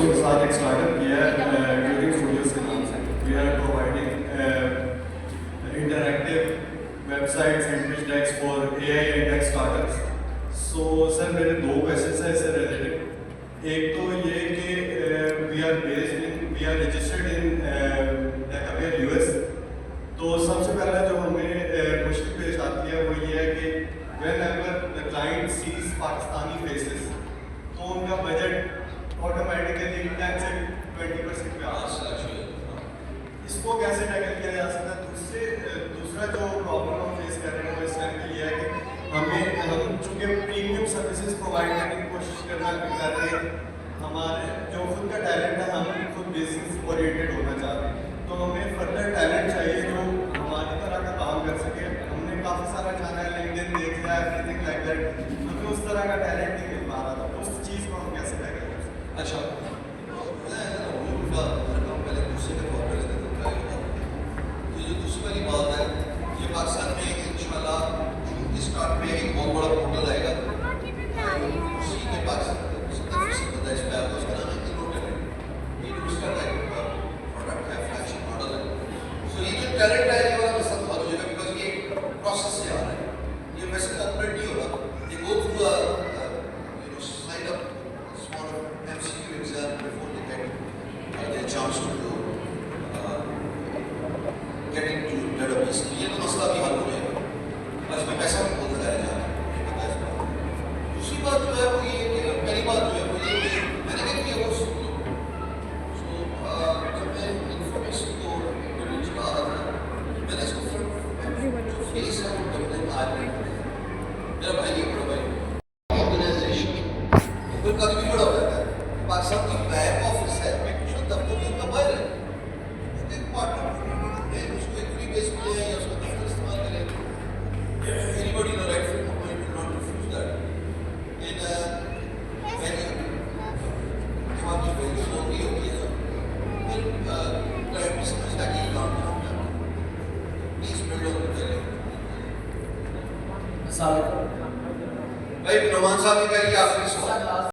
के साथ एक स्टार्टअप किया है ड्यूरिंग स्टूडियोज के नाम से। We are providing interactive websites and pitch decks for AI and tech startups. So sir मेरे दो क्वेश्चन हैं इससे रिलेटेड। एक तो ये कि we are registered in tech US. तो सबसे पहला जो हमें मुश्किल पेश आती है वो ये है कि whenever the client sees Pakistani faces तो उनका बजट ऑटोमेटिकली 10 से 20% पे आ जाता है। इसको कैसे टैकल किया जा सकता है? दूसरा जो प्रॉब्लम हम फेस कर रहे हैं वो इस टाइम पे ये है कि हम चूँकि प्रीमियम सर्विसेज प्रोवाइड करने की कोशिश कर रहे हैं, हमारे जो खुद का टैलेंट है हम खुद बिजनेस ओरिएंटेड होना चाहते हैं, तो हमें फर्दर टैलेंट चाहिए जो हमारी तरह का काम कर सके। हमने काफ़ी सारा जाना है, लिंक्डइन देख लिया, एवरीथिंग लाइक दैट, हमें उस तरह का टैलेंट नहीं मिल पा रहा था। उस चीज़ को हम कैसे टैकल कर सकते हैं? अच्छा, पहले दूसरे के बहुत पहले तो जो दूसरी वाली बात है, ये पाकिस्तान में इंशाल्लाह जून के स्टार्ट में एक बहुत बड़ा पोर्टल आएगा। उसी के पाकिस्तान उसका नाम है इनोटेलेंट। उसका प्रोडक्ट है, फ्लैगशिप मॉडल है। सो ये जो टैलेंट है ये वाला सब बहुत हो जाएगा, बिकॉज ये प्रोसेस से आ रहा है। ये वैसे कॉर्पोरेट नहीं होगा, ये go through sign up small MCQ exam before they get a chance to get into database। ये तो मसला भी हल हो जाएगा, बस में पैसा भी बहुत लगाया जा रहा है। दूसरी बात जो है वो ये कि पहली बात जो है वो ये कि मैंने क्या किया वो सुन लो। जब मैं इन्फॉर्मेशन को चला रहा था, मैंने इसको जो फेस है वो मेरा भाई है, बड़ा भाई ऑर्गेनाइजेशन फिर कभी भी बड़ा हो जाता है। पाकिस्तान की बैक ऑफिस है, जो दफ्तर में उनका बाहर है, एक पार्टनर उसको इक्विटी बेस मिले हैं या उसका दफ्तर इस्तेमाल करें। Anybody no right from point to not refuse that in value. जब आपकी वैल्यू होगी होगी ना, फिर क्लाइंट भी समझता है कि काम करना है। Please build on the value. भाई नौमान साहब ने कहा कि आखिरी सवाल